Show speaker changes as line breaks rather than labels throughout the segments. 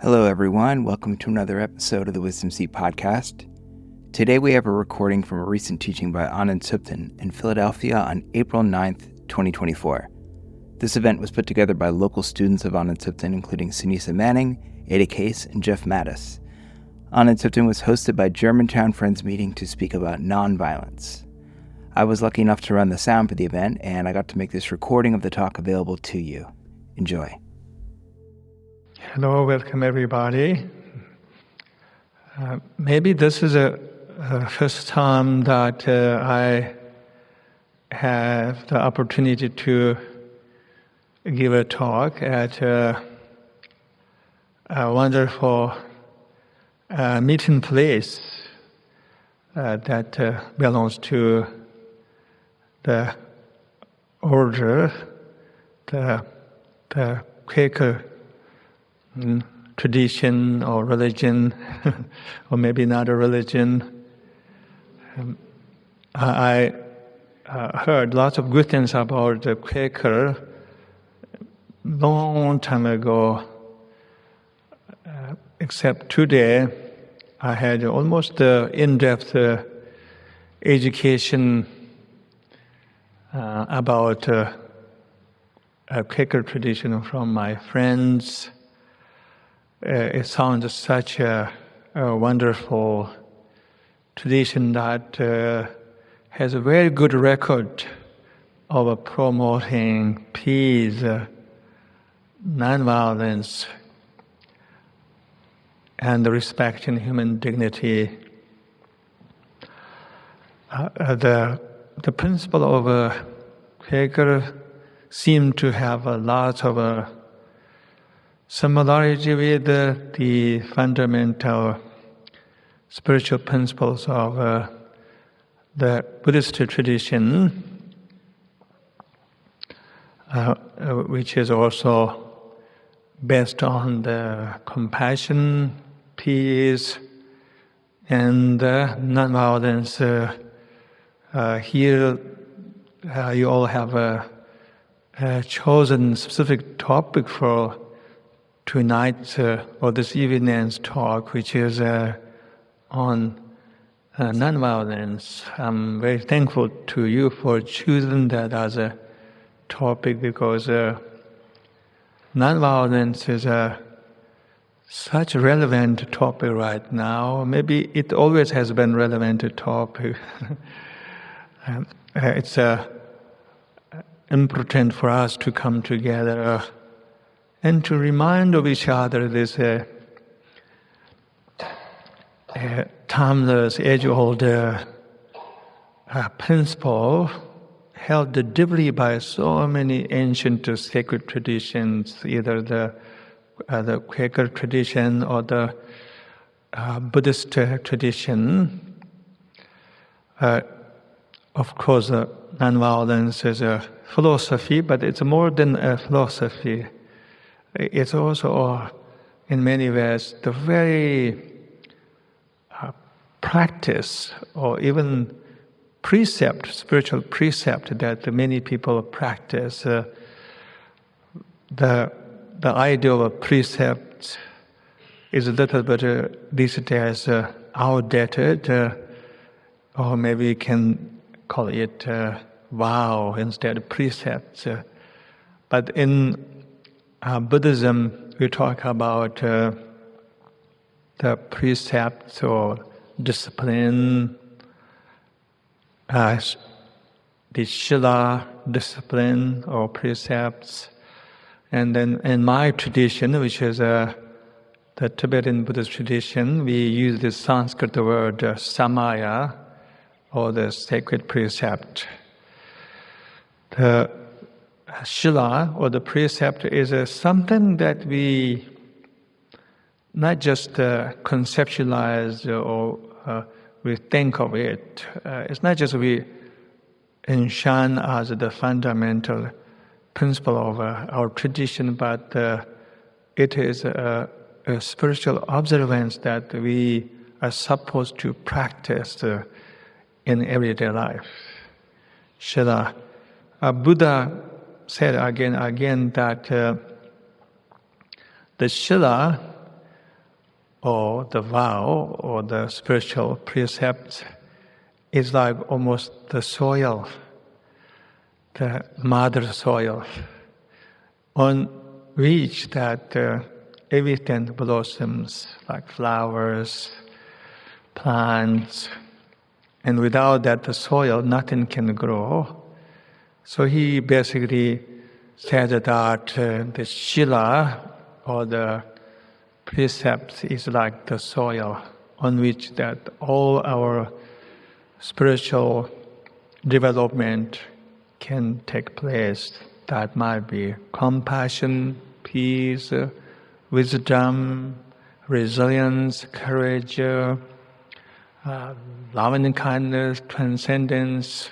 Hello, everyone. Welcome to another episode of the Wisdom Seat podcast. Today, we have a recording from a recent teaching by Anam Thubten in Philadelphia on April 9th, 2024. This event was put together by local students of Anam Thubten, including Sunisa Manning, Kase, and Geoff Matis. Anam Thubten was hosted by Germantown Friends Meeting to speak about nonviolence. I was lucky enough to run the sound for the event, and I got to make this recording of the talk available to you. Enjoy.
Hello, welcome everybody. Maybe this is a first time that I have the opportunity to give a talk at a wonderful meeting place that belongs to the order, the Quaker tradition or religion, or maybe not a religion. I heard lots of good things about the Quaker long time ago, except today I had almost in-depth education about a Quaker tradition from my friends. It sounds such a wonderful tradition that has a very good record of promoting peace, nonviolence, and respecting human dignity. The principle of Quaker seem to have a lot of similarity with the fundamental spiritual principles of the Buddhist tradition, which is also based on the compassion, peace, and nonviolence. Here, you all have chosen specific topic for tonight's or this evening's talk, which is on nonviolence. I'm very thankful to you for choosing that as a topic, because nonviolence is such a relevant topic right now. Maybe it always has been relevant topic. It's important for us to come together and to remind of each other this timeless, age-old principle held deeply by so many ancient sacred traditions, either the Quaker tradition or the Buddhist tradition. Of course, nonviolence is a philosophy, but it's more than a philosophy. It's also, in many ways, the very practice or even precept, spiritual precept that many people practice. The idea of a precept is a little bit these days outdated, or maybe you can call it vow instead of precepts. But in Buddhism, we talk about the precepts or discipline, the Shila discipline or precepts. And then in my tradition, which is the Tibetan Buddhist tradition, we use the Sanskrit word samaya, or the sacred precept. The Shila, or the precept, is something that we not just conceptualize or we think of it. It's not just we enshrine as the fundamental principle of our tradition, but it is a spiritual observance that we are supposed to practice in everyday life. Shila. Buddha said again that the Shila or the vow or the spiritual precepts is like almost the soil, the mother soil, on which that everything blossoms, like flowers, plants, and without that the soil, nothing can grow. So he basically said that the Shila, or the precepts, is like the soil on which that all our spiritual development can take place. That might be compassion, peace, wisdom, resilience, courage, love and kindness, transcendence.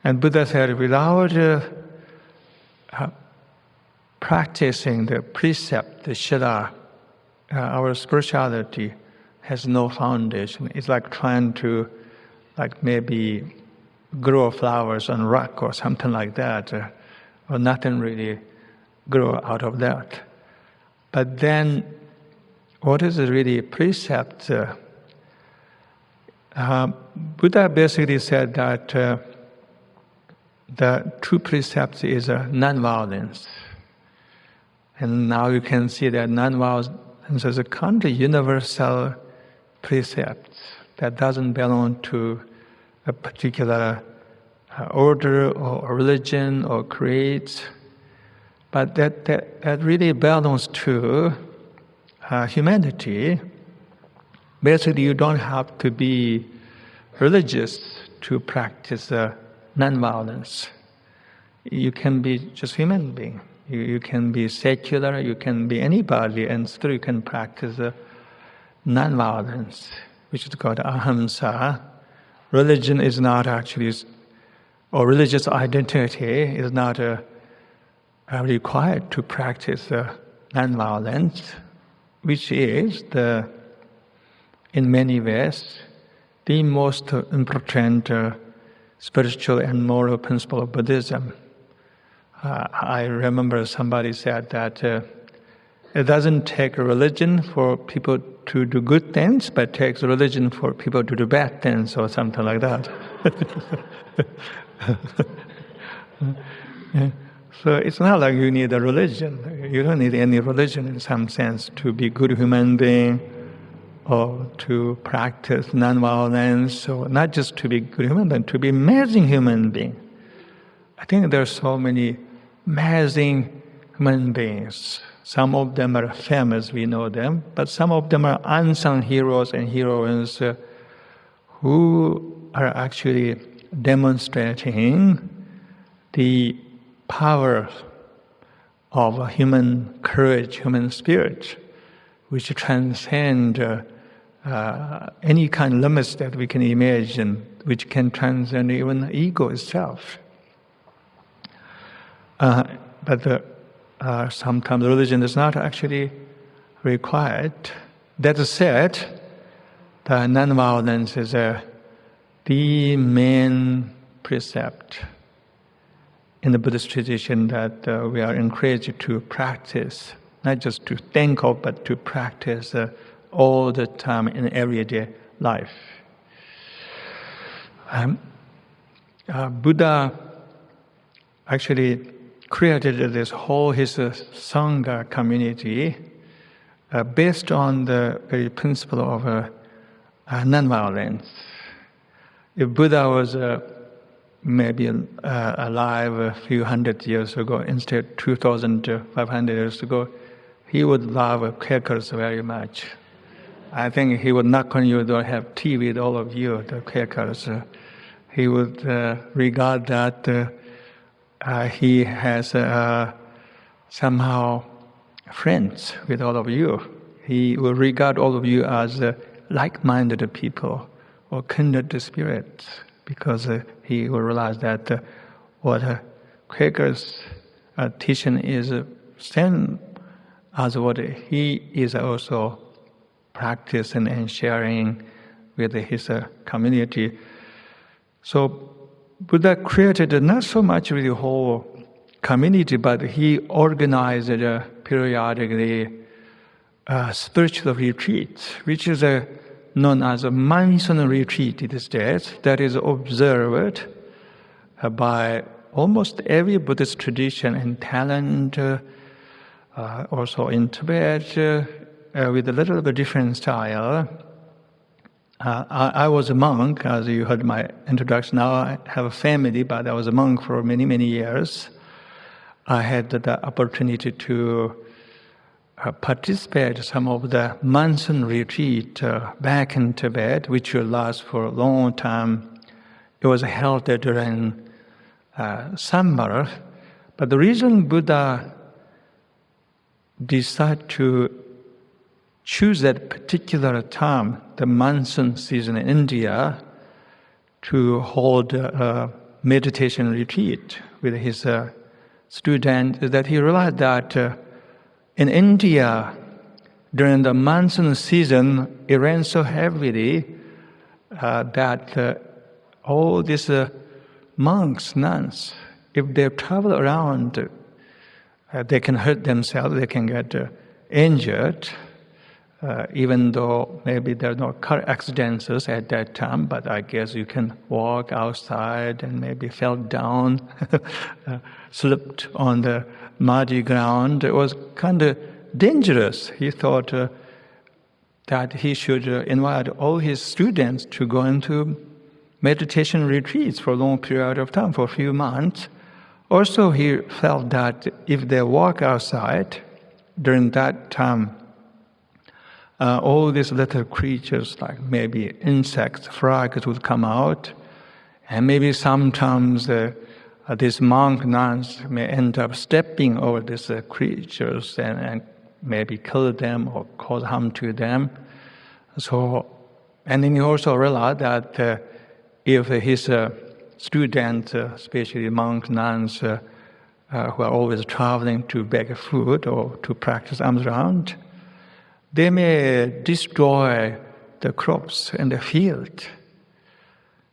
And Buddha said, without practicing the precept, the Shila, our spirituality has no foundation. It's like trying to, like maybe grow flowers on rock or something like that, or nothing really grow out of that. But then, what is really precept? Buddha basically said that the true precept is nonviolence. And now you can see that nonviolence is a kind of universal precept that doesn't belong to a particular order or religion or creed, but that really belongs to humanity. Basically, you don't have to be religious to practice nonviolence. You can be just human being. You can be secular, you can be anybody, and still you can practice nonviolence, which is called ahimsa. Religion is not actually, or religious identity is not required to practice nonviolence, which is in many ways, the most important spiritual and moral principle of Buddhism. I remember somebody said that it doesn't take a religion for people to do good things, but it takes a religion for people to do bad things, or something like that. So it's not like you need a religion. You don't need any religion in some sense to be a good human being, or to practice nonviolence, or not just to be a good human being, to be an amazing human being. I think there are so many amazing human beings. Some of them are famous, we know them, but some of them are unsung heroes and heroines who are actually demonstrating the power of human courage, human spirit, which transcend any kind of limits that we can imagine, which can transcend even ego itself. But sometimes religion is not actually required. That said, the nonviolence is the main precept in the Buddhist tradition that we are encouraged to practice, not just to think of, but to practice all the time in everyday life. Buddha actually created this whole his Sangha community based on the very principle of nonviolence. If Buddha was maybe alive a few hundred years ago, instead 2,500 years ago, he would love Quakers very much. I think he would knock on your door, have tea with all of you, the Quakers. He would regard that he has somehow friends with all of you. He will regard all of you as like-minded people or kindred spirits, because he will realize that what Quakers' teaching is same as what he is also practicing and sharing with his community. So Buddha created not so much with the whole community, but he organized periodically spiritual retreat, which is known as a monsoon retreat these days, that is observed by almost every Buddhist tradition in Thailand, also in Tibet, with a little bit different style. I was a monk, as you heard my introduction. Now I have a family, but I was a monk for many, many years. I had the opportunity to participate in some of the monsoon retreat back in Tibet, which will last for a long time. It was held during summer. But the reason Buddha decided to choose that particular time, the monsoon season in India, to hold a meditation retreat with his student, is that he realized that in India, during the monsoon season, it rains so heavily that all these monks, nuns, if they travel around, they can hurt themselves, they can get injured, even though maybe there are no car accidents at that time, but I guess you can walk outside and maybe fell down, slipped on the muddy ground. It was kind of dangerous. He thought that he should invite all his students to go into meditation retreats for a long period of time, for a few months. Also, he felt that if they walk outside during that time, all these little creatures, like maybe insects, frogs, would come out, and maybe sometimes these monk nuns may end up stepping over these creatures and maybe kill them or cause harm to them. So, and then he also realized that if his students, especially monk nuns, who are always traveling to beg food or to practice alms round, they may destroy the crops in the field.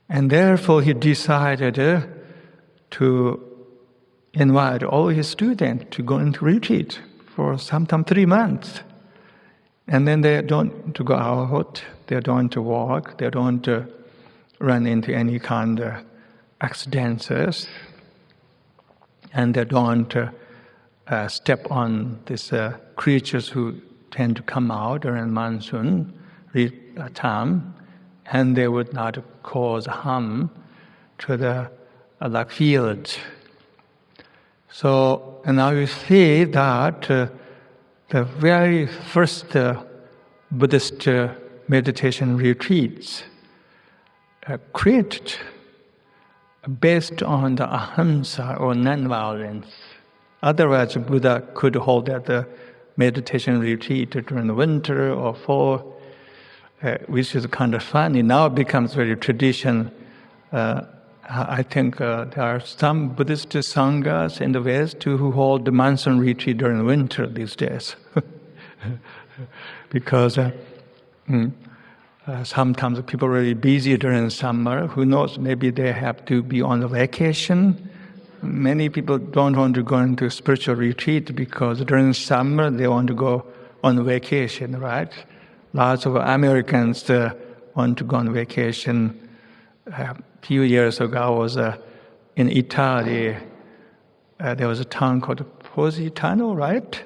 And therefore he decided to invite all his students to go into retreat for sometime 3 months. And then they don't to go out, they don't walk, they don't run into any kind of accidents, and they don't step on these creatures who tend to come out during monsoon time, and they would not cause harm to the fields. So, and now you see that the very first Buddhist meditation retreats created based on the ahimsa or nonviolence. Otherwise, Buddha could hold that meditation retreat during the winter or fall, which is kind of funny. Now it becomes very tradition. I think there are some Buddhist sanghas in the West who hold the monsoon retreat during the winter these days. Because sometimes people are really busy during summer. Who knows, maybe they have to be on a vacation. Many people don't want to go into spiritual retreat because during summer they want to go on vacation, right? Lots of Americans want to go on vacation. A few years ago, I was in Italy. There was a town called Positano, right?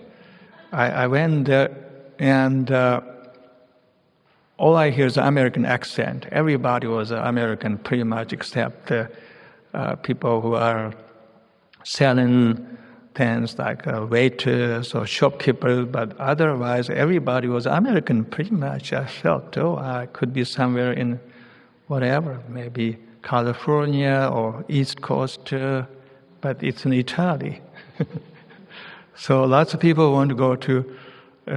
I went there, and all I hear is American accent. Everybody was American, pretty much, except people who are selling things like waiters or shopkeepers, but otherwise everybody was American, pretty much. I felt, I could be somewhere in whatever, maybe California or East Coast, but it's in Italy. So lots of people want to go to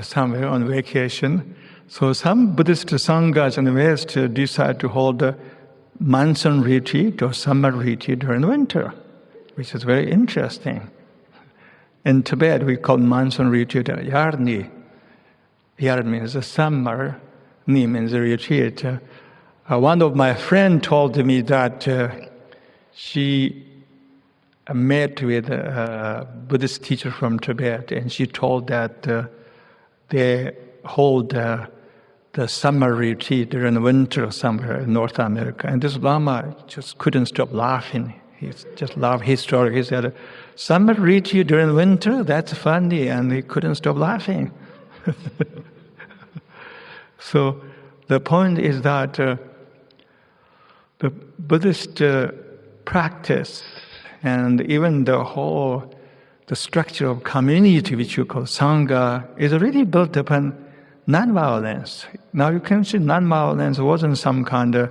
somewhere on vacation. So some Buddhist sanghas in the West decide to hold a monsoon retreat or summer retreat during winter, which is very interesting. In Tibet, we call monsoon retreat Yarni. Yar means summer, Ni means retreat. One of my friends told me that she met with a Buddhist teacher from Tibet, and she told that they hold the summer retreat during the winter somewhere in North America. And this Lama just couldn't stop laughing. He just loved his story. He said, summer retreat during winter, that's funny. And he couldn't stop laughing. So the point is that the Buddhist practice and even the structure of community, which you call Sangha, is really built upon nonviolence. Now you can see nonviolence wasn't some kind of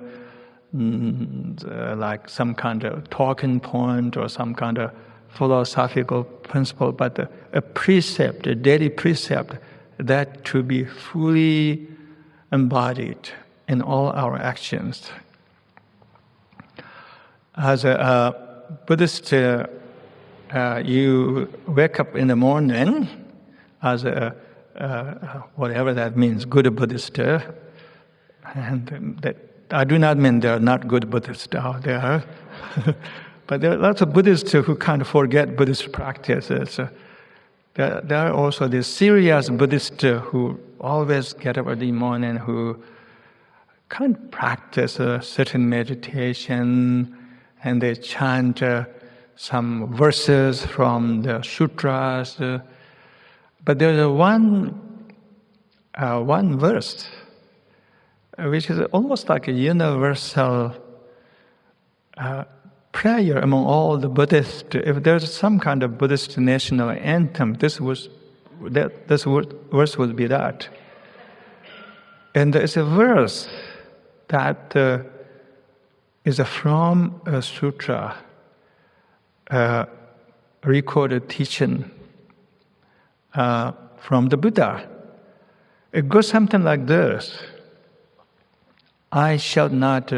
like some kind of talking point or some kind of philosophical principle, but a precept, a daily precept that to be fully embodied in all our actions. As a Buddhist, you wake up in the morning as a whatever that means, good Buddhist, and that, I do not mean there are not good Buddhists out there, but there are lots of Buddhists who kind of forget Buddhist practices. There are also these serious Buddhists who always get up early morning, who kind of practice a certain meditation, and they chant some verses from the sutras. But there's one verse which is almost like a universal prayer among all the Buddhists. If there's some kind of Buddhist national anthem, this verse would be that. And it's a verse that is from a sutra, recorded teaching from the Buddha. It goes something like this: I shall not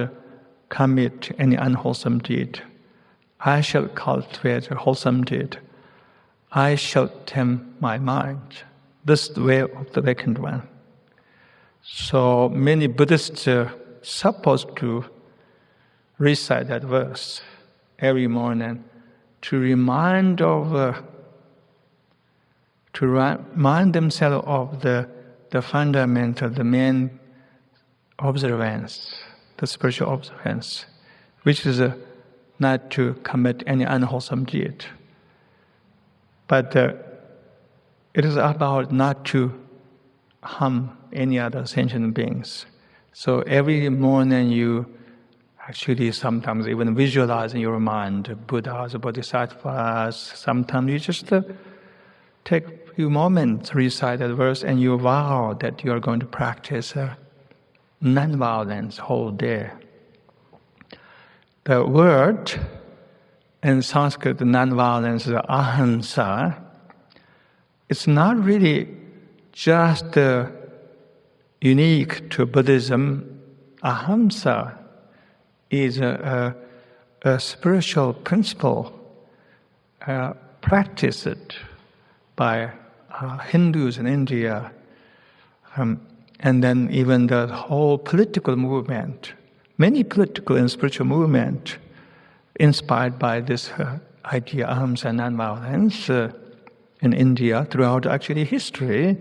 commit any unwholesome deed. I shall cultivate a wholesome deed. I shall tame my mind. This is the way of the awakened one. So many Buddhists are supposed to recite that verse every morning to remind themselves of the fundamental, the main observance, the spiritual observance, which is not to commit any unwholesome deed. But it is about not to harm any other sentient beings. So every morning you actually sometimes even visualize in your mind Buddhas, Bodhisattvas. Sometimes you just take a few moments to recite that verse and you vow that you are going to practice non-violence whole day. The word in Sanskrit, non-violence, is ahimsa. It's not really just unique to Buddhism. Ahimsa is a spiritual principle practiced by Hindus in India, and then even the whole political movement, many political and spiritual movement inspired by this idea, ahimsa, non-violence, in India throughout actually history.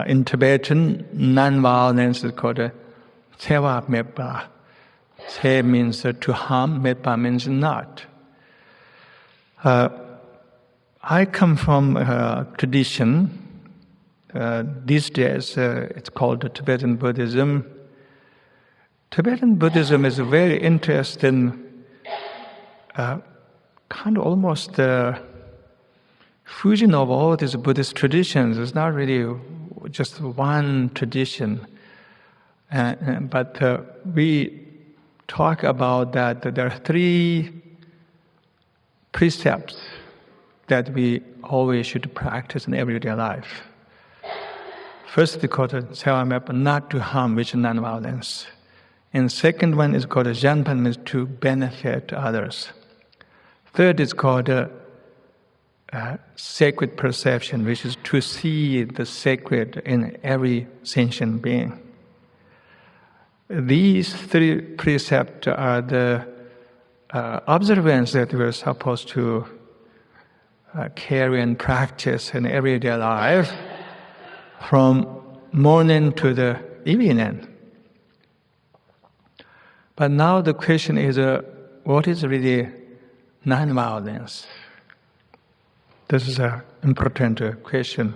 In Tibetan, non-violence is called Seva Meppa. Se means to harm, Meppa means not. I come from a tradition, these days it's called Tibetan Buddhism. Tibetan Buddhism is a very interesting, kind of almost fusion of all these Buddhist traditions. It's not really just one tradition. But we talk about that there are three precepts that we always should practice in everyday life. First, they call it Seva, not to harm, which is non-violence. And second one is called Janpan, means to benefit others. Third is called sacred perception, which is to see the sacred in every sentient being. These three precepts are the observance that we're supposed to carry and practice in everyday life. from morning to the evening. But now the question is, what is really nonviolence? This is an important question.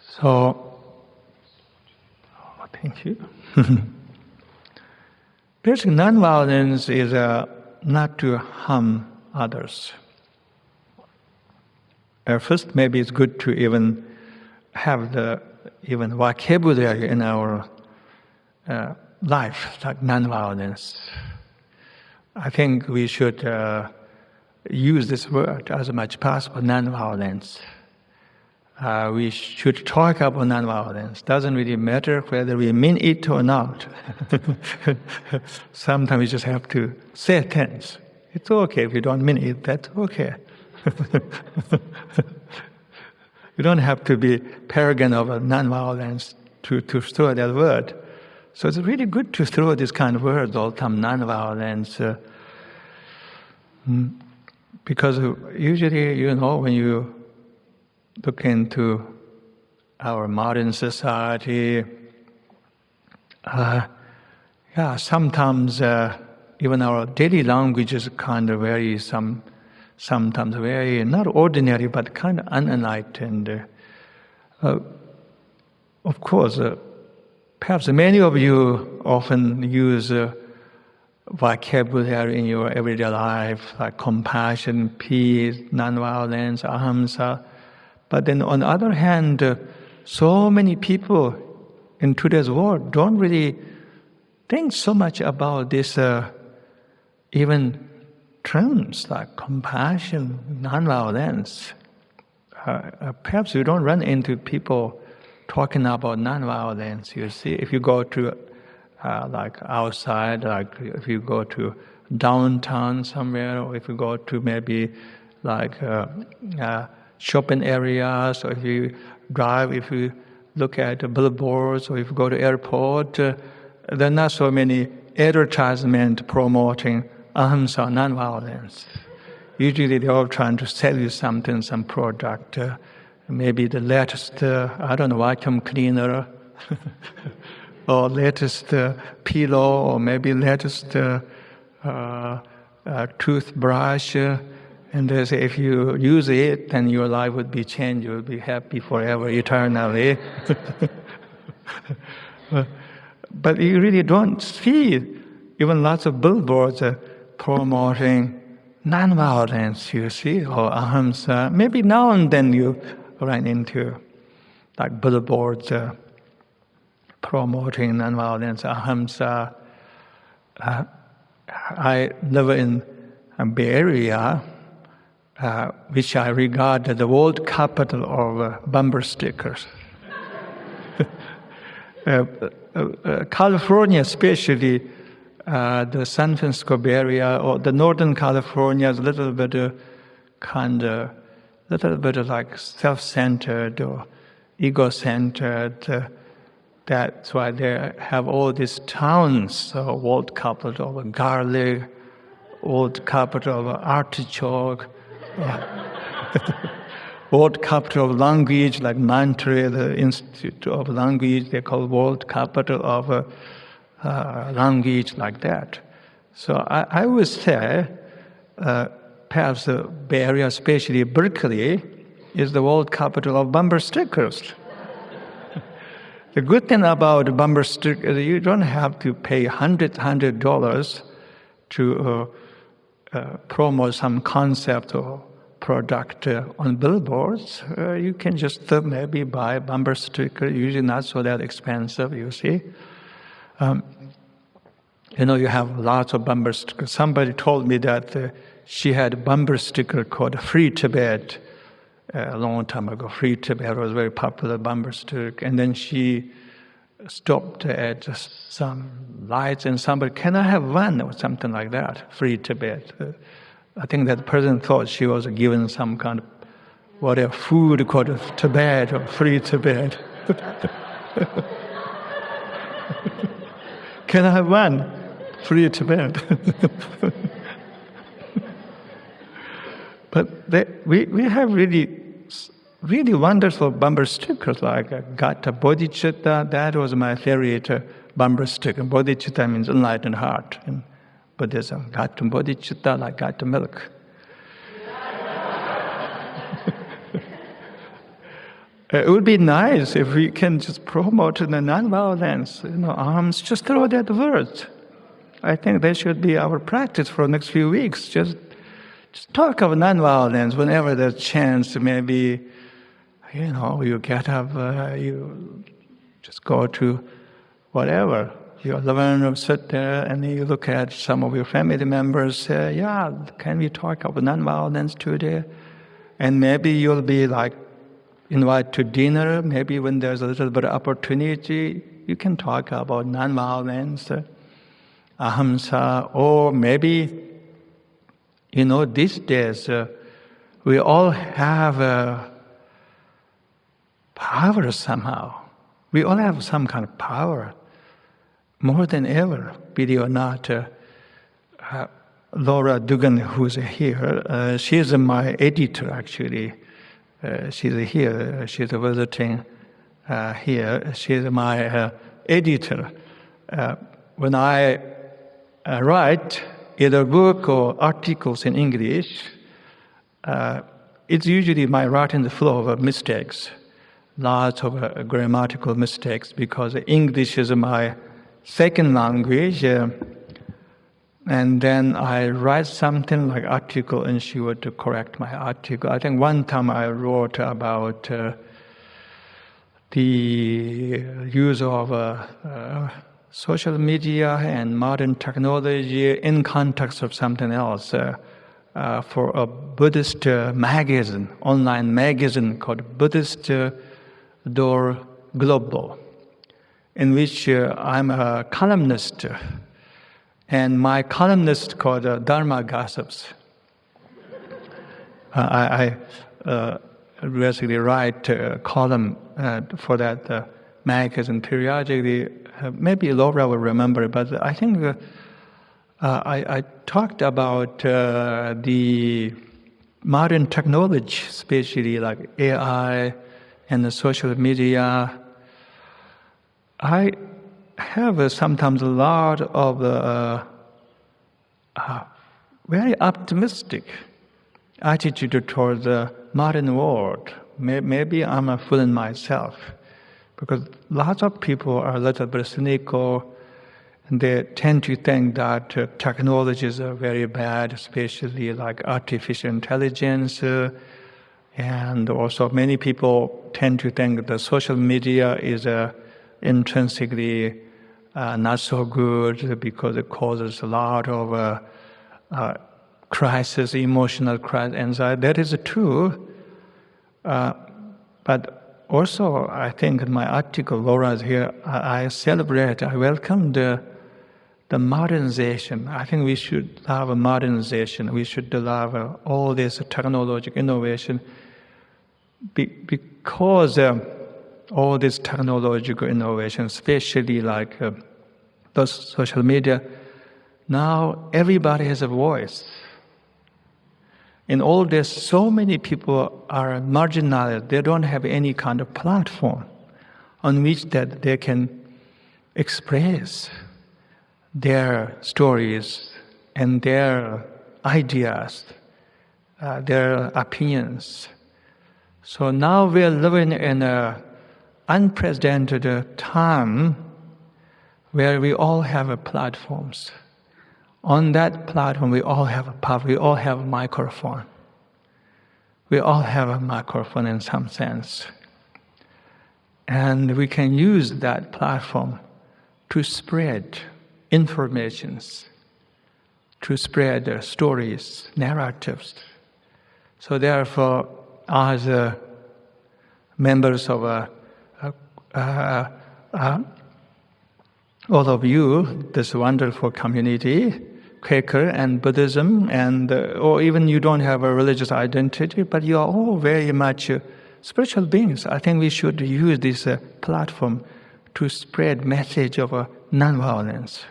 So, thank you. Basically, nonviolence is not to harm others. First, maybe it's good to even have the vocabulary in our life, like nonviolence. I think we should use this word as much as possible, nonviolence. We should talk about nonviolence. Doesn't really matter whether we mean it or not. Sometimes we just have to say things. It's okay if you don't mean it, that's okay. You don't have to be paragon of nonviolence to throw that word. So it's really good to throw this kind of words all the time, nonviolence. Because usually, when you look into our modern society, sometimes even our daily language is kind of very, sometimes very, not ordinary, but kind of unenlightened. Of course, perhaps many of you often use vocabulary in your everyday life, like compassion, peace, nonviolence, ahimsa. But then on the other hand, so many people in today's world don't really think so much about this even terms like compassion, nonviolence. Perhaps you don't run into people talking about nonviolence. You see, if you go to like outside, like if you go to downtown somewhere, or if you go to maybe like shopping areas, or if you drive, if you look at the billboards, or if you go to airport, there are not so many advertisements promoting ahimsa, nonviolence. Usually they're all trying to sell you something, some product, maybe the latest, vacuum cleaner, or latest pillow, or maybe latest toothbrush. And they say if you use it, then your life would be changed. You will be happy forever, eternally. But you really don't see even lots of billboards promoting nonviolence, you see, or ahimsa. Maybe now and then you run into like billboards promoting nonviolence, ahimsa. I live in Bay Area, which I regard as the world capital of bumper stickers. California, especially the San Francisco Bay Area, or the Northern California, is a little bit like self-centered or ego-centered. That's why they have all these towns, world capital of garlic, world capital of artichoke, world capital of language, like Montreal, the Institute of Language, they call world capital of language, like that. So I would say perhaps the Bay Area, especially Berkeley, is the world capital of bumper stickers. The good thing about bumper stickers is you don't have to pay $100 to promote some concept or product on billboards. You can just maybe buy a bumper sticker, usually not so that expensive, you see. You have lots of bumper stickers. Somebody told me that she had a bumper sticker called Free Tibet a long time ago. Free Tibet was a very popular bumper sticker. And then she stopped at some lights and somebody, can I have one? Or something like that, Free Tibet. I think that person thought she was given some kind of food called Tibet or Free Tibet. Can I have one? Free Tibet. But we have really really wonderful bumper stickers like Gata Bodhicitta. That was my favorite bumper sticker. Bodhicitta means enlightened heart in Buddhism. Gata Bodhicitta, like Gata milk. It would be nice if we can just promote the nonviolence. Arms, just throw that word. I think that should be our practice for the next few weeks. Just talk of nonviolence whenever there's a chance. Maybe, you get up, you just go to whatever. You learn or sit there and you look at some of your family members, say, can we talk of nonviolence today? And maybe you'll be like, invite to dinner, maybe when there's a little bit of opportunity, you can talk about nonviolence, ahimsa, or maybe, these days, we all have power somehow. We all have some kind of power, more than ever, believe it or not. Laura Dugan, who's here, she's my editor, actually. She's here. She's visiting here. She's my editor. When I write either book or articles in English, it's usually my writing flow of mistakes, lots of grammatical mistakes, because English is my second language. And then I write something like article, and she would correct my article. I think one time I wrote about the use of social media and modern technology in context of something else for a Buddhist magazine, online magazine called Buddhist Door Global, in which I'm a columnist. And my columnist called Dharma Gossips. I basically write a column for that magazine periodically. Maybe Laura will remember, but I think I talked about the modern technology, especially like AI and the social media. I have sometimes a lot of very optimistic attitude toward the modern world. Maybe I'm fooling myself, because lots of people are a little bit cynical, and they tend to think that technologies are very bad, especially like artificial intelligence, and also many people tend to think that social media is intrinsically not so good because it causes a lot of crisis, emotional crisis, anxiety. That is true. But also, I think in my article, Laura is here, I welcome the modernization. I think we should have a modernization. We should love all this technological innovation because all this technological innovation, especially like those social media, now everybody has a voice. In all this, so many people are marginalized. They don't have any kind of platform on which that they can express their stories and their ideas, their opinions. So now we're living in an unprecedented time where we all have platforms. On that platform, we all have a power. We all have a microphone. We all have a microphone in some sense. And we can use that platform to spread informations, to spread stories, narratives. So therefore, as members of all of you, this wonderful community, Quaker and Buddhism, and or even you don't have a religious identity, but you are all very much spiritual beings. I think we should use this platform to spread message of nonviolence.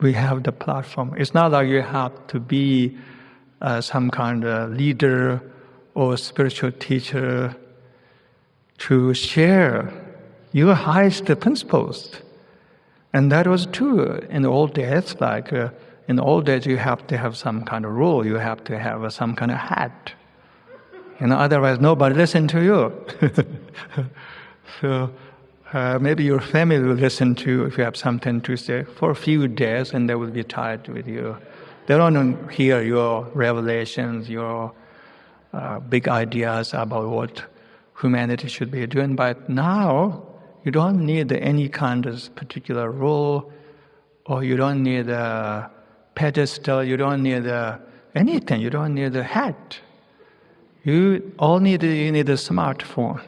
We have the platform. It's not like you have to be some kind of leader or spiritual teacher to share your highest principles. And that was true in the old days. Like in the old days, you have to have some kind of rule. You have to have some kind of hat. Otherwise nobody listens to you. So maybe your family will listen to you if you have something to say for a few days, and they will be tired with you. They don't hear your revelations, your big ideas about what humanity should be doing. But now, you don't need any kind of particular rule, or you don't need a pedestal, you don't need anything, you don't need a hat. You need a smartphone.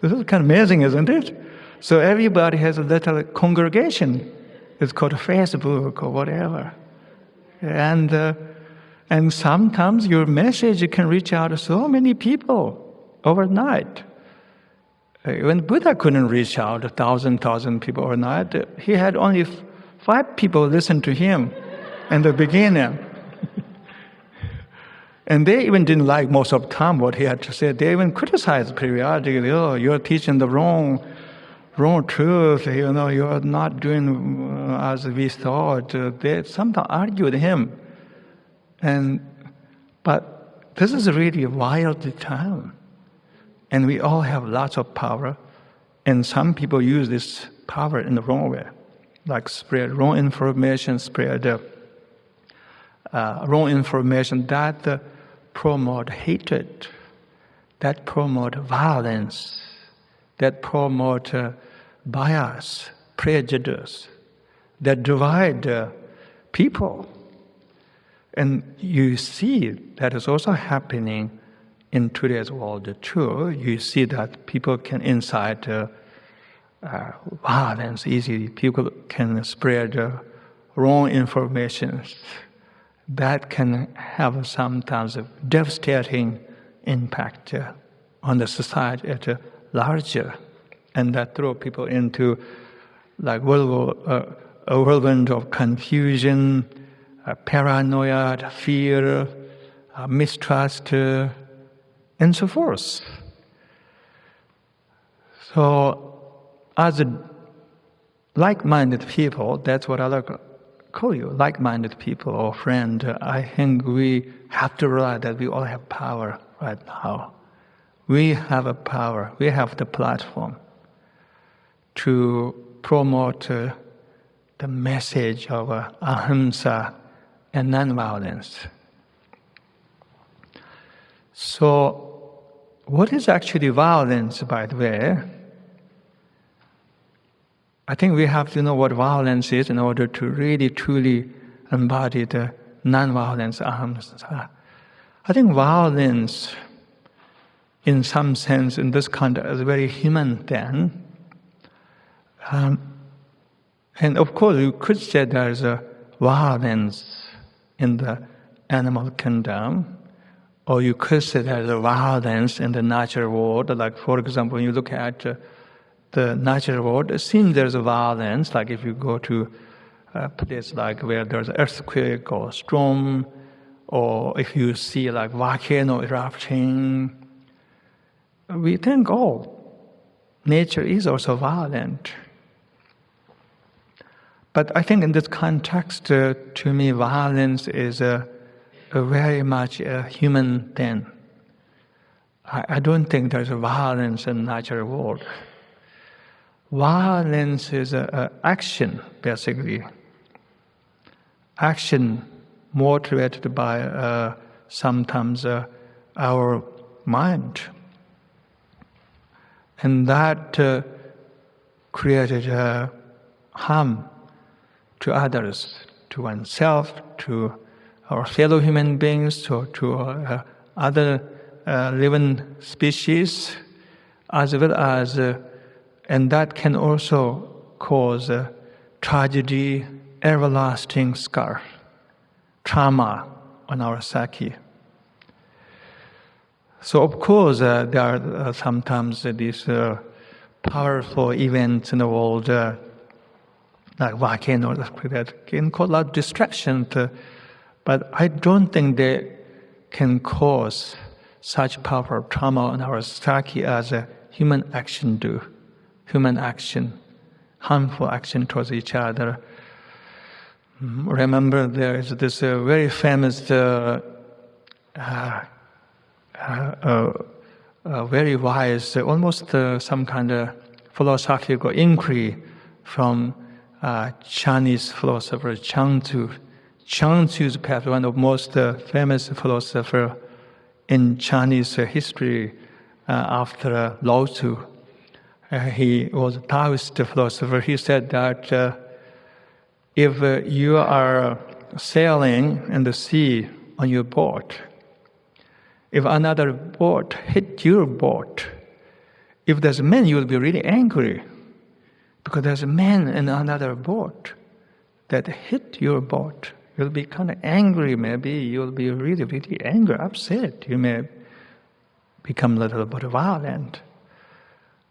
This is kind of amazing, isn't it? So everybody has a little congregation. It's called Facebook or whatever. And sometimes your message can reach out to so many people overnight. When Buddha couldn't reach out to 1,000 people overnight, he had only 5 people listen to him in the beginning. And they even didn't like most of the time what he had to say. They even criticized periodically, you're teaching the wrong truth, you're not doing as we thought. They sometimes argued with him. But this is really a wild time. And we all have lots of power. And some people use this power in the wrong way. Like spread wrong information, wrong information that promote hatred, that promote violence, that promote bias, prejudice, that divide people. And you see that is also happening in today's world too. You see that people can incite violence easily. People can spread wrong information that can have sometimes a devastating impact on the society at a larger, and that throw people into like a whirlwind of confusion, paranoia, fear, mistrust, and so forth. So, as like-minded people, that's what I call you, like-minded people or friend. I think we have to realize that we all have power right now. We have a power, we have the platform to promote the message of ahimsa and nonviolence. So, what is actually violence, by the way? I think we have to know what violence is in order to really, truly embody the nonviolence ahimsa. I think violence, in some sense, in this context, is a very human thing. And of course, you could say there is a violence in the animal kingdom, or you could say there is a violence in the natural world. Like, for example, when you look at the natural world, it seems there's a violence. Like if you go to a place like where there's an earthquake or storm, or if you see like volcano erupting, we think, nature is also violent. But I think in this context, to me, violence is a very much a human thing. I don't think there's a violence in the natural world. Violence is an action, basically. Action motivated by sometimes our mind. And that created harm to others, to oneself, to our fellow human beings, to other living species, as well as, and that can also cause tragedy, everlasting scar, trauma on our psyche. So of course, there are sometimes these powerful events in the world, like volcanoes, that can cause a lot of distraction But I don't think they can cause such powerful trauma on our psyche as a human action do. Human action, harmful action towards each other. Remember, there is this very famous, very wise, almost some kind of philosophical inquiry from Chinese philosopher Chuang-Tzu. Chuang-Tzu is perhaps one of the most famous philosophers in Chinese history after Lao Tzu. He was a Taoist philosopher. He said that if you are sailing in the sea on your boat, if another boat hit your boat, if there's a man, you will be really angry because there's a man in another boat that hit your boat. You'll be kind of angry, maybe. You'll be really, really angry, upset. You may become a little bit violent.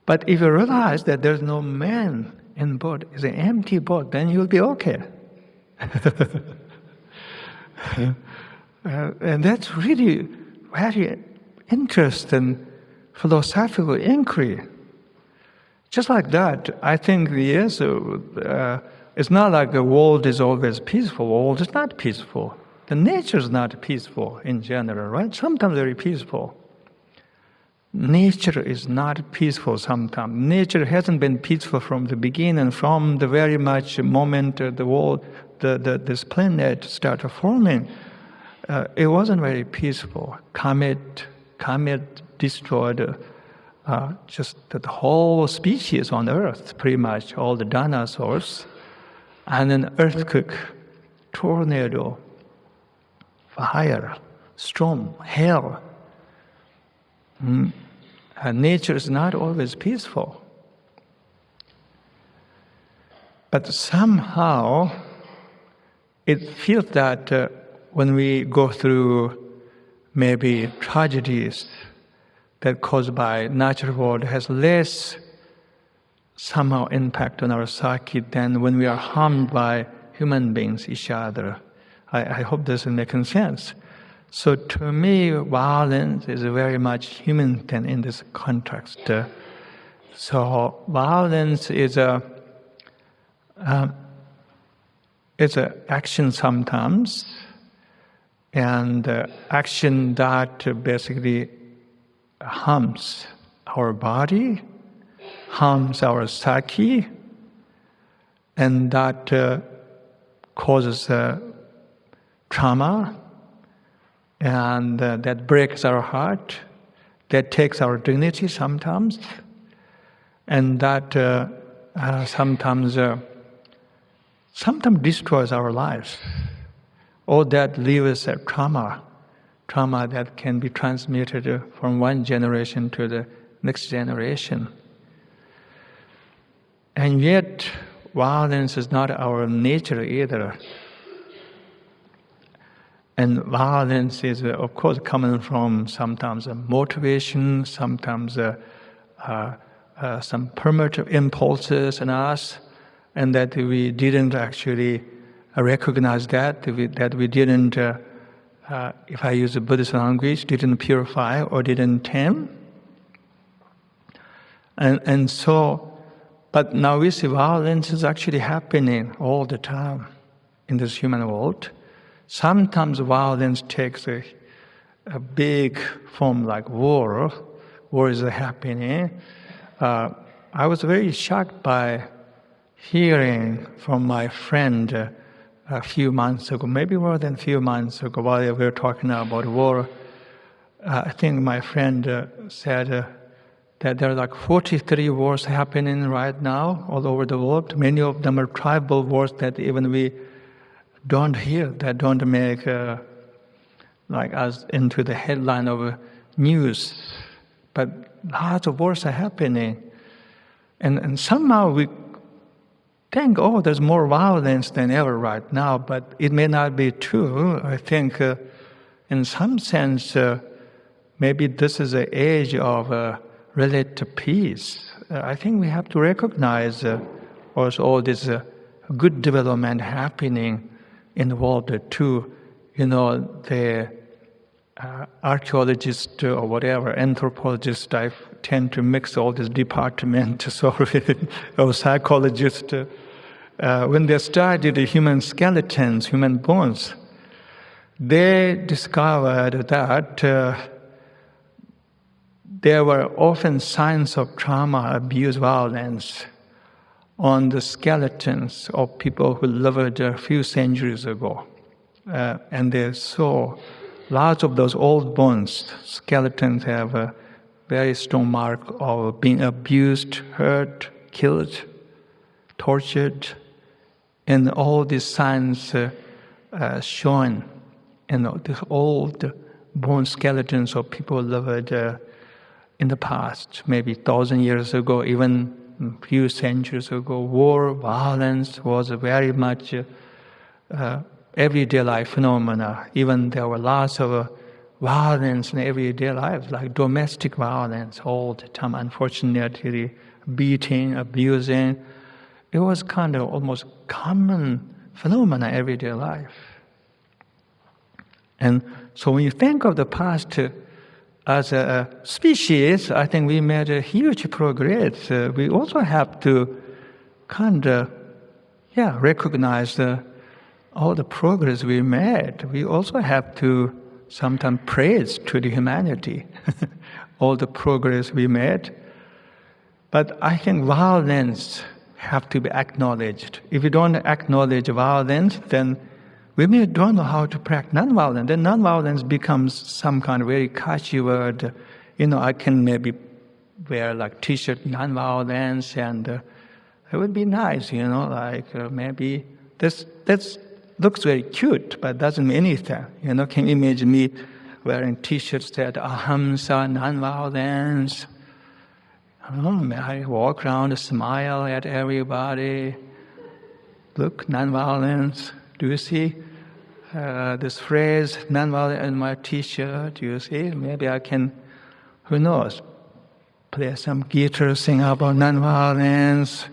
But if you realize that there's no man in the boat, it's an empty boat, then you'll be okay. And that's really very interesting philosophical inquiry. Just like that, I think yes, it's not like the world is always peaceful. The world is not peaceful. The nature is not peaceful in general, right? Sometimes very peaceful. Nature is not peaceful sometimes. Nature hasn't been peaceful from the beginning, from the very much moment the world, this planet started forming. It wasn't very peaceful. Comet destroyed just the whole species on Earth, pretty much all the dinosaurs, and an earthquake, tornado, fire, storm, hail. Nature is not always peaceful. But somehow it feels that when we go through maybe tragedies that caused by natural world has less somehow impact on our psyche than when we are harmed by human beings, each other. I hope this is making sense. So to me, violence is very much human thing in this context. So violence is it's an action sometimes, and action that basically harms our body, harms our psyche, and that causes trauma, and that breaks our heart, that takes our dignity sometimes, and that sometimes destroys our lives. All that leaves a trauma that can be transmitted from one generation to the next generation. And yet, violence is not our nature either. And violence is, of course, coming from sometimes a motivation, sometimes some primitive impulses in us, and that we didn't actually recognize that we didn't, if I use the Buddhist language, didn't purify or didn't tame. And so, but now we see violence is actually happening all the time in this human world. Sometimes violence takes a big form like war. War is happening. I was very shocked by hearing from my friend a few months ago, maybe more than a few months ago, while we were talking about war. I think my friend said that there are like 43 wars happening right now all over the world. Many of them are tribal wars that even we don't hear, that don't make like us into the headline of news. But lots of wars are happening. And somehow we think, oh, there's more violence than ever right now, but it may not be true. I think in some sense, maybe this is an age of relative peace. I think we have to recognize also all this good development happening in the world to the archaeologists or whatever, anthropologists, I tend to mix all these departments, or psychologists, when they studied the human skeletons, human bones, they discovered that there were often signs of trauma, abuse, violence on the skeletons of people who lived a few centuries ago. And they saw lots of those old bones, skeletons have a very strong mark of being abused, hurt, killed, tortured, and all these signs shown in the old bone skeletons of people who lived in the past, maybe 1,000 years ago, even a few centuries ago. War, violence was very much everyday life phenomena. Even there were lots of violence in everyday life, like domestic violence all the time, unfortunately, beating, abusing. It was kind of almost common phenomena in everyday life. And so when you think of the past as a species, I think we made a huge progress. We also have to kind of, recognize all the progress we made. We also have to sometimes praise to the humanity, all the progress we made. But I think violence have to be acknowledged. If we don't acknowledge violence, then we may don't know how to practice nonviolence. Then nonviolence becomes some kind of very catchy word. I can maybe wear like T-shirt nonviolence, and it would be nice, maybe this looks very cute, but doesn't mean anything. Can you imagine me wearing T-shirts that ahimsa, nonviolence? I walk around, smile at everybody. Look, nonviolence. Do you see this phrase, nonviolence, in my T-shirt? Do you see? Maybe I can, who knows, play some guitar, sing about nonviolence.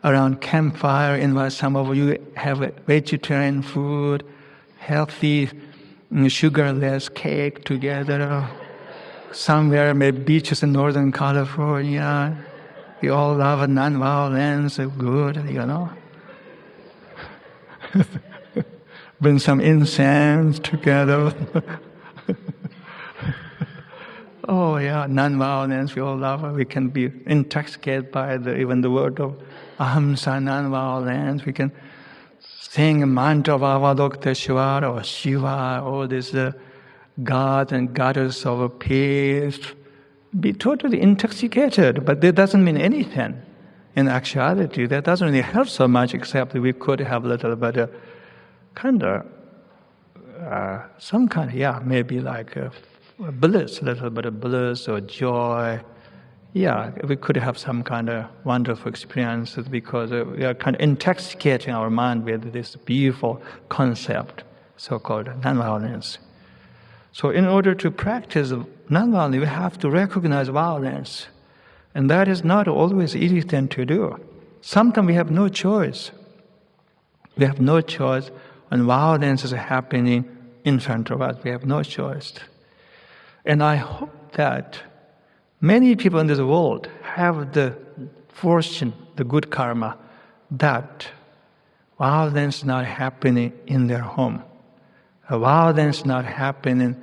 Around campfire, invite some of you have a vegetarian food, healthy, sugarless cake together. Somewhere, maybe beaches in Northern California. We all love nonviolence, good, Bring some incense together. Oh yeah, nonviolence, we all love it. We can be intoxicated by even the word of ahimsa, nonviolence. We can sing a mantra of Avalokiteshvara or Shiva, all these gods and goddess of peace. Be totally intoxicated, but that doesn't mean anything. In actuality, that doesn't really help so much, except we could have a little bit of some kind of, maybe like bliss, a little bit of bliss or joy. Yeah, we could have some kind of wonderful experiences because we are kind of intoxicating our mind with this beautiful concept, so-called nonviolence. So in order to practice nonviolence, we have to recognize violence. And that is not always an easy thing to do. Sometimes we have no choice. We have no choice when violence is happening in front of us. We have no choice. And I hope that many people in this world have the fortune, the good karma, that violence is not happening in their home. Violence is not happening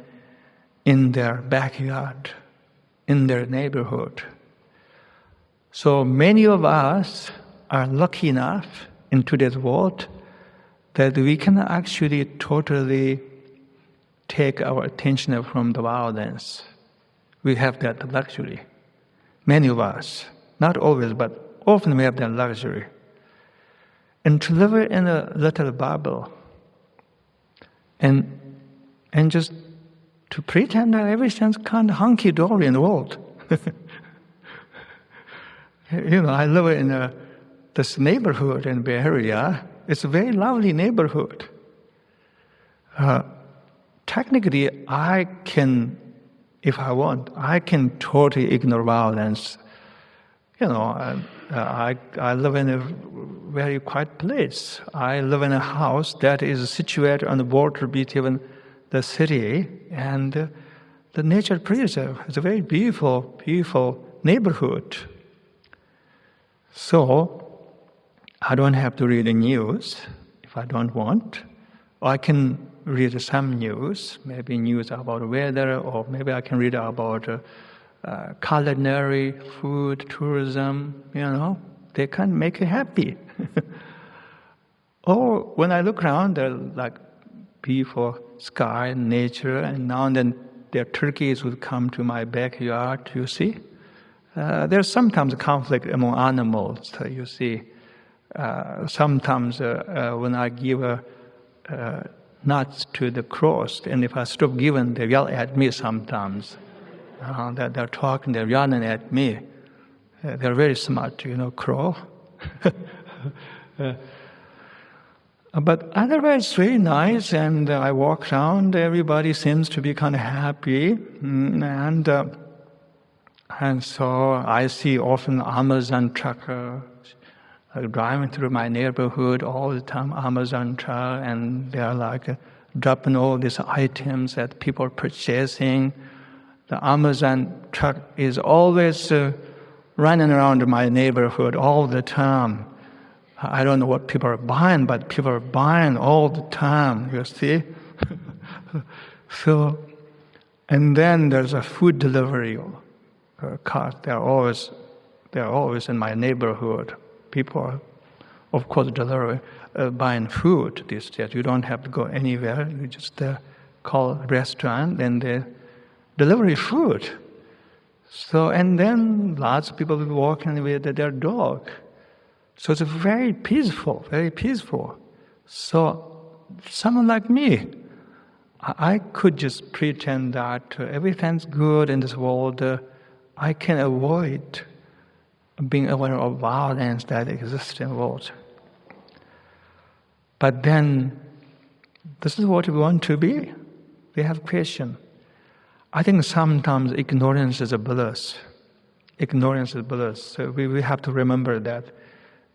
in their backyard, in their neighborhood. So many of us are lucky enough in today's world that we can actually totally take our attention from the violence. We have that luxury. Many of us, not always, but often we have that luxury. And to live in a little bubble and just to pretend that everything's kind of hunky-dory in the world. I live in this neighborhood in Bay Area. It's a very lovely neighborhood. Technically, I can, if I want, I can totally ignore violence. I live in a very quiet place. I live in a house that is situated on the border between the city and the nature preserve. It's a very beautiful, beautiful neighborhood. So I don't have to read the news if I don't want. Or I can read some news, maybe news about weather, or maybe I can read about culinary, food, tourism, They can make you happy. Or when I look around, there are like beautiful sky, nature, and now and then their turkeys would come to my backyard, you see. There's sometimes a conflict among animals, you see. Sometimes when I give nuts to the crows, and if I stop giving, they yell at me sometimes. They're talking, they're yelling at me. They're very smart, crow. But otherwise, it's very nice, and I walk around, everybody seems to be kind of happy, and so I see often Amazon truckers driving through my neighborhood all the time, Amazon truck, and they're like dropping all these items that people are purchasing. The Amazon truck is always running around my neighborhood all the time. I don't know what people are buying, but people are buying all the time, you see. So, and then there's a food delivery cars. They're always in my neighborhood. People are, of course, buying food these days. You don't have to go anywhere. You just call a restaurant and they deliver food. So, and then lots of people will be walking with their dog. So it's very peaceful, very peaceful. So someone like me, I could just pretend that everything's good in this world. I can avoid being aware of violence that exists in the world. But then, this is what we want to be. We have question. I think sometimes ignorance is a bliss. Ignorance is bliss. So we have to remember that.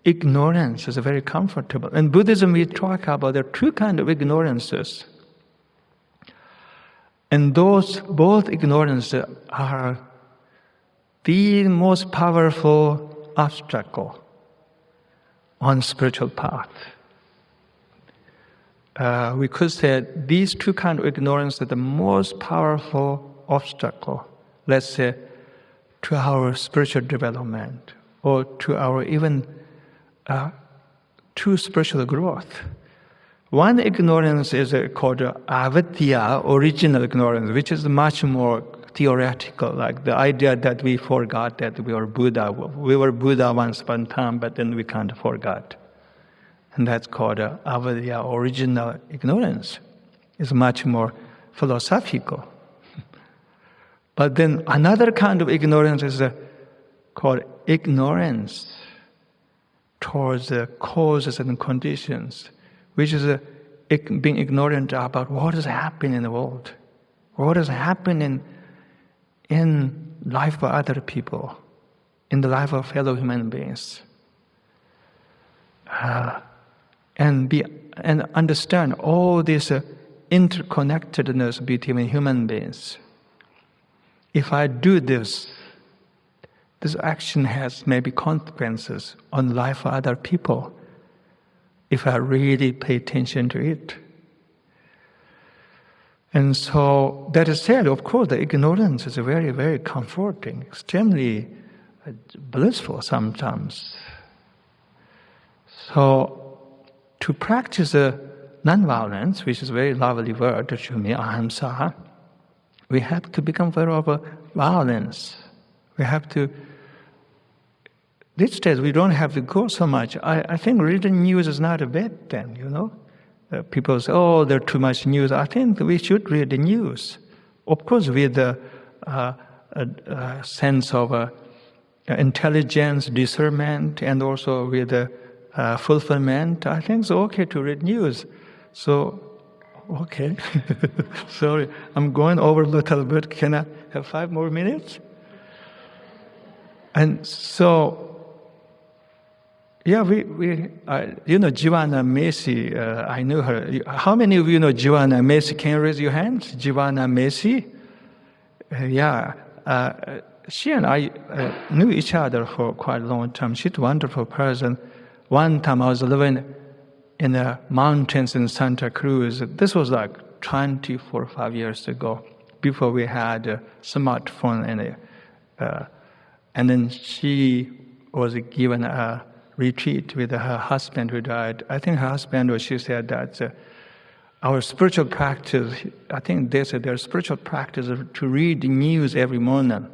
Ignorance is very comfortable. In Buddhism, we talk about there are two kinds of ignorances. And those both ignorances are the most powerful obstacle on spiritual path. We could say these two kinds of ignorance are the most powerful obstacle, let's say, to our spiritual development or to our even to spiritual growth. One ignorance is called avidya, original ignorance, which is much more theoretical, like the idea that we forgot that we are Buddha. We were Buddha once upon a time, but then we can't forget. And that's called avidya, original ignorance. It's much more philosophical. But then another kind of ignorance is called ignorance towards the causes and conditions, which is being ignorant about what is happening in the world, what is happening in life of other people, in the life of fellow human beings, and understand all this interconnectedness between human beings. If I do this action has maybe consequences on the life of other people if I really pay attention to it. And so that is said, of course, the ignorance is very, very comforting, extremely blissful sometimes. So to practice nonviolence, which is a very lovely word to me, ahimsa, we have to become aware of violence. We have to. These days, we don't have to go so much. I think reading news is not a bad thing, People say, oh, there's too much news. I think we should read the news. Of course, with a sense of intelligence, discernment, and also with fulfillment. I think it's okay to read news. So, okay. Sorry, I'm going over a little bit. Can I have 5 more minutes? And so, Yeah, you know, Giovanna Macy, I know her. How many of you know Giovanna Macy? Can you raise your hands? Giovanna Macy? She and I knew each other for quite a long time. She's a wonderful person. One time I was living in the mountains in Santa Cruz. This was like 5 years ago, before we had a smartphone. And then she was given a retreat with her husband who died. I think her husband, she said that our spiritual practice, I think they said their spiritual practice is to read the news every morning.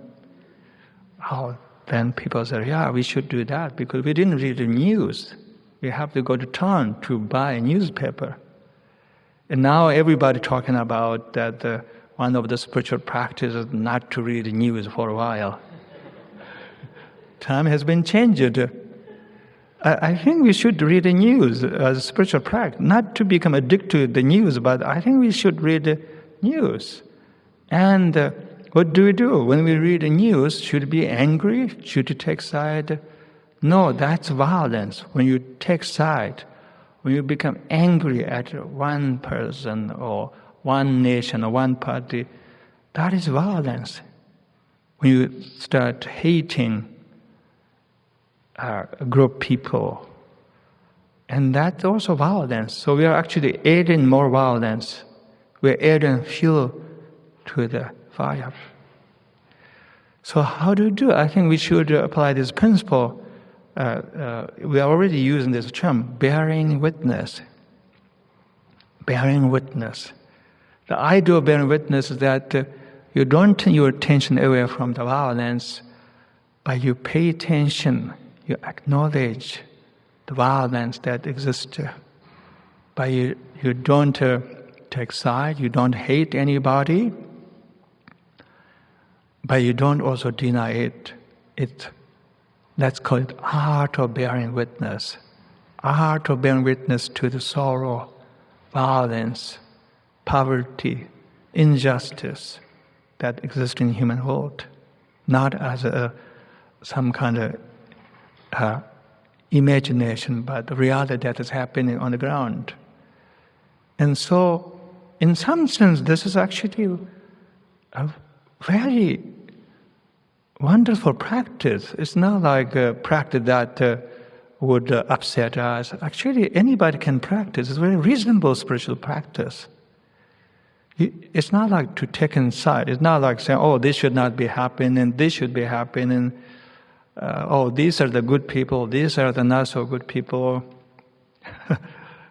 Oh, then people said, yeah, we should do that because we didn't read the news. We have to go to town to buy a newspaper. And now everybody talking about that one of the spiritual practices is not to read the news for a while. Time has been changed. I think we should read the news as a spiritual practice, not to become addicted to the news, but I think we should read the news. And what do we do when we read the news? Should we be angry? Should we take side? No, that's violence. When you take side, when you become angry at one person or one nation or one party, that is violence. When you start hating a group of people, and that's also violence. So we are actually adding more violence. We're adding fuel to the fire. So how do we do? I think we should apply this principle. We are already using this term, bearing witness. Bearing witness. The idea of bearing witness is that you don't turn your attention away from the violence, but you pay attention. You acknowledge the violence that exists, but you don't take side, you don't hate anybody, but you don't also deny it. Let's call it art of bearing witness. Art of bearing witness to the sorrow, violence, poverty, injustice that exists in the human world, not as some kind of imagination, but the reality that is happening on the ground. And so, in some sense, this is actually a very wonderful practice. It's not like a practice that would upset us. Actually, anybody can practice. It's a very reasonable spiritual practice. It's not like to take inside. It's not like saying, oh, this should not be happening, this should be happening. Oh, these are the good people, these are the not so good people,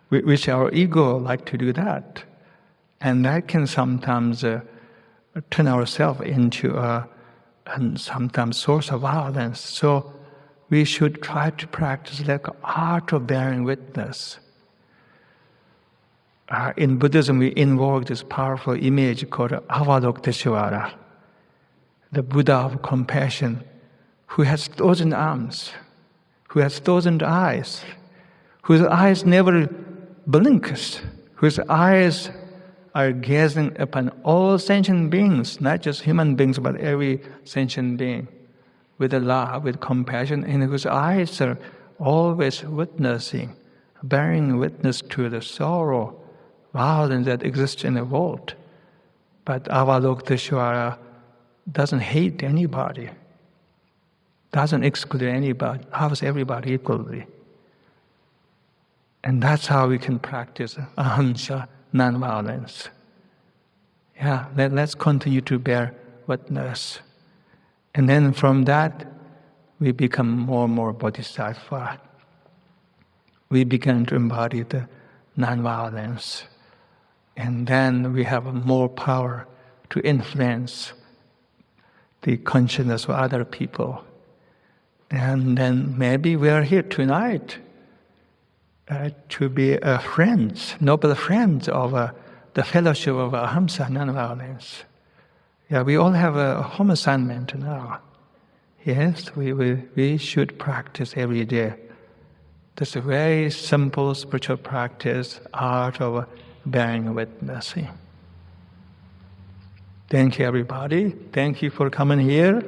which our ego like to do that. And that can sometimes turn ourselves into a sometimes source of violence. So we should try to practice like art of bearing witness. In Buddhism, we invoke this powerful image called Avalokiteshvara, the Buddha of compassion, who has 1,000 arms, who has 1,000 eyes, whose eyes never blinks, whose eyes are gazing upon all sentient beings, not just human beings, but every sentient being, with love, with compassion, and whose eyes are always witnessing, bearing witness to the sorrow, violence that exists in the world. But Avalokiteshvara doesn't hate anybody, doesn't exclude anybody, loves everybody equally. And that's how we can practice ahimsa, non-violence. Yeah, let's continue to bear witness. And then from that, we become more and more bodhisattva. We begin to embody the non-violence. And then we have more power to influence the consciousness of other people. And then maybe we are here tonight to be friends, noble friends of the fellowship of ahimsa, non-violence. Yeah, we all have a home assignment now. Yes, we should practice every day. This is a very simple spiritual practice, art of bearing witness. Thank you, everybody. Thank you for coming here.